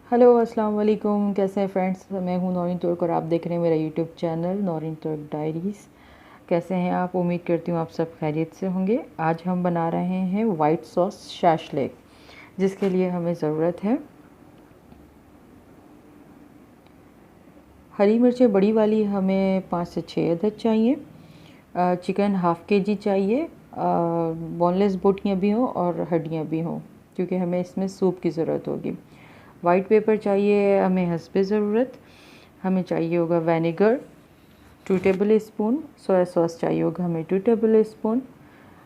Hello अस्सलाम वालेकुम। कैसे हैं फ्रेंड्स? मैं हूं नौरीन तुर्क और आप देख रहे हैं मेरा यूट्यूब चैनल नौरीन तुर्क डायरीज़। कैसे हैं आप? उम्मीद करती हूँ आप सब खैरियत से होंगे। आज हम बना रहे हैं वाइट सॉस शाशलिक, जिसके लिए हमें ज़रूरत है हरी मिर्चें बड़ी वाली हमें 5 से 6 अदद चाहिए। चिकन हाफ़ केजी चाहिए। बोनलेस बोटियाँ भी हों और हड्डियाँ भी हों, क्योंकि हमें इसमें सूप की ज़रूरत होगी। वाइट पेपर चाहिए हमें हस्बे ज़रूरत। हमें चाहिए होगा vinegar 2 table spoon. Soya sauce चाहिए होगा हमें 2 टेबल स्पून।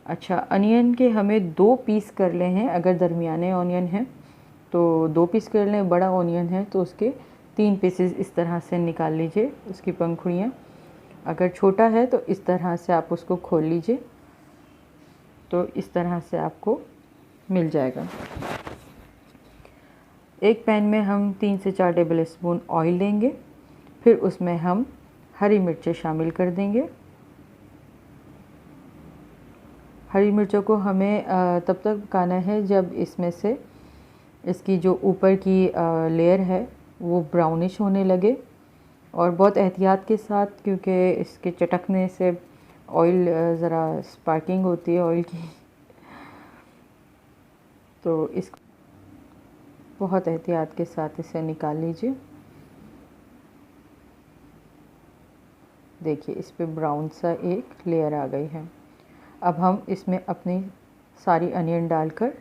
अच्छा, अनियन के हमें 2 पीस कर ले हैं। अगर दरमियाने ऑनियन हैं तो 2 पीस कर लें। बड़ा ऑनियन है तो उसके 3 पीसेस इस तरह से निकाल लीजिए, उसकी पंखुड़ियाँ। अगर छोटा है तो इस तरह से आप उसको खोल लीजिए, तो इस तरह से आपको मिल जाएगा। एक पैन में हम 3 से 4 टेबल स्पून ऑयल लेंगे। फिर उसमें हम हरी मिर्चें शामिल कर देंगे। हरी मिर्चों को हमें तब तक पकाना है जब इसमें से इसकी जो ऊपर की लेयर है वो ब्राउनिश होने लगे, और बहुत एहतियात के साथ, क्योंकि इसके चटकने से ऑयल ज़रा स्पार्किंग होती है ऑयल की, तो इस बहुत एहतियात के साथ इसे निकाल लीजिए। देखिए इस पे ब्राउन सा एक लेयर आ गई है। अब हम इसमें अपनी सारी अनियन डालकर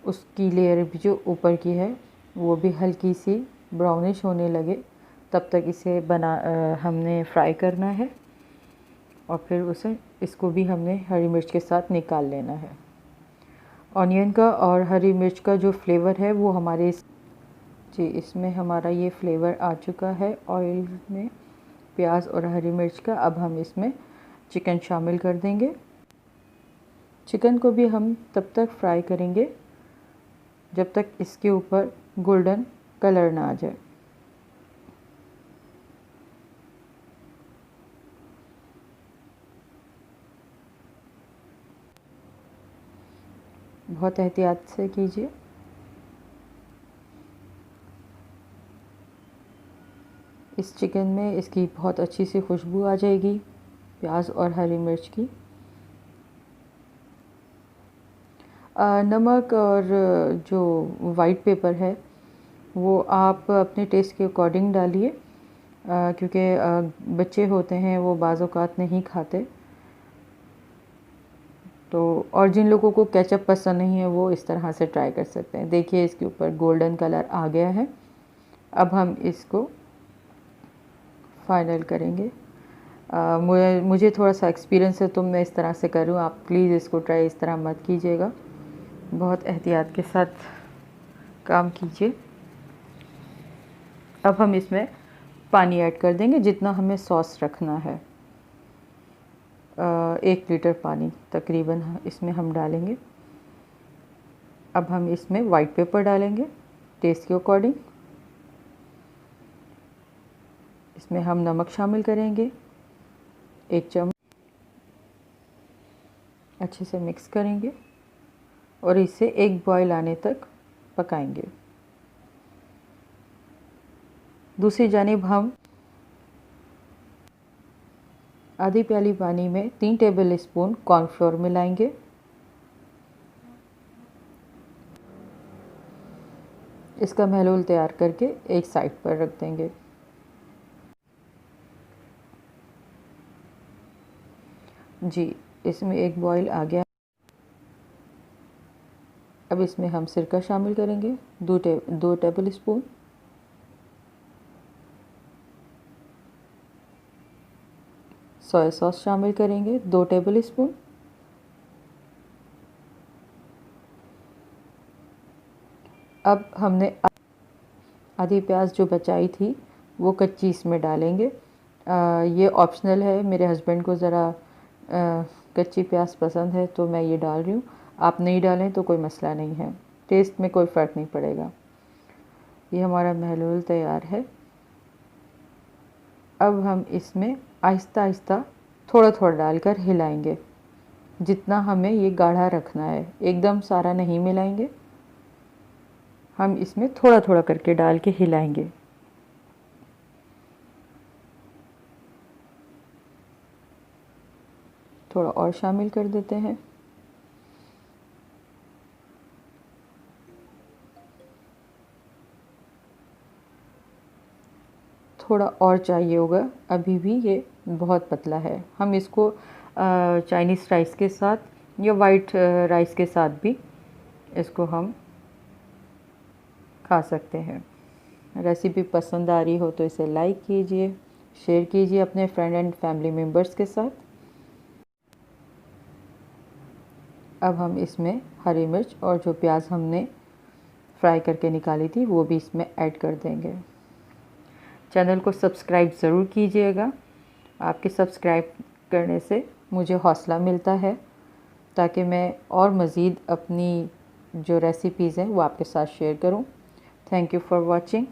उसकी लेयर भी जो ऊपर की है वो भी हल्की सी ब्राउनिश होने लगे तब तक इसे हमने फ्राई करना है, और फिर इसको भी हमने हरी मिर्च के साथ निकाल लेना है। ऑनियन का और हरी मिर्च का जो फ्लेवर है वो इसमें हमारा ये फ्लेवर आ चुका है ऑयल में, प्याज और हरी मिर्च का। अब हम इसमें चिकन शामिल कर देंगे। चिकन को भी हम तब तक फ्राई करेंगे जब तक इसके ऊपर गोल्डन कलर ना आ जाए। बहुत एहतियात से कीजिए। इस चिकन में इसकी बहुत अच्छी सी खुशबू आ जाएगी, प्याज और हरी मिर्च की। नमक और जो वाइट पेपर है वो आप अपने टेस्ट के अकॉर्डिंग डालिए, क्योंकि बच्चे होते हैं वो बाज़ औक़ात नहीं खाते, तो और जिन लोगों को केचप पसंद नहीं है वो इस तरह से ट्राई कर सकते हैं। देखिए इसके ऊपर गोल्डन कलर आ गया है। अब हम इसको फाइनल करेंगे। मुझे थोड़ा सा एक्सपीरियंस है तो मैं इस तरह से करूँ, आप प्लीज़ इसको ट्राई इस तरह मत कीजिएगा, बहुत एहतियात के साथ काम कीजिए। अब हम इसमें पानी ऐड कर देंगे जितना हमें सॉस रखना है। 1 लीटर पानी तकरीबन इसमें हम डालेंगे। अब हम इसमें वाइट पेपर डालेंगे टेस्ट के अकॉर्डिंग। इसमें हम नमक शामिल करेंगे 1 चम्मच। अच्छे से मिक्स करेंगे और इसे एक बॉयल आने तक पकाएंगे। दूसरी जानिब हम आधी प्याली पानी में 3 टेबल स्पून कॉर्नफ्लोर मिलाएंगे। इसका महलूल तैयार करके एक साइड पर रख देंगे। जी, इसमें एक बॉयल आ गया। अब इसमें हम सिरका शामिल करेंगे 2 टेबल स्पून। सोया सॉस शामिल करेंगे 2 टेबल स्पून। अब हमने आधी प्याज जो बचाई थी वो कच्ची इसमें डालेंगे। ये ऑप्शनल है, मेरे हस्बैंड को ज़रा कच्ची प्याज पसंद है तो मैं ये डाल रही हूँ। आप नहीं डालें तो कोई मसला नहीं है, टेस्ट में कोई फ़र्क नहीं पड़ेगा। ये हमारा महलूल तैयार है। अब हम इसमें आहिस्ता आहिस्ता थोड़ा थोड़ा डालकर हिलाएंगे, जितना हमें ये गाढ़ा रखना है, एकदम सारा नहीं मिलाएंगे। हम इसमें थोड़ा थोड़ा करके डाल के हिलाएंगे। थोड़ा और शामिल कर देते हैं। थोड़ा और चाहिए होगा, अभी भी ये बहुत पतला है। हम इसको चाइनीज़ राइस के साथ या वाइट राइस के साथ भी इसको हम खा सकते हैं। रेसिपी पसंद आ रही हो तो इसे लाइक कीजिए, शेयर कीजिए अपने फ्रेंड एंड फैमिली मेम्बर्स के साथ। अब हम इसमें हरी मिर्च और जो प्याज हमने फ्राई करके निकाली थी वो भी इसमें ऐड कर देंगे। चैनल को सब्सक्राइब ज़रूर कीजिएगा। आपके सब्सक्राइब करने से मुझे हौसला मिलता है ताकि मैं और मज़ीद अपनी जो रेसिपीज़ हैं वो आपके साथ शेयर करूं। Thank you for watching.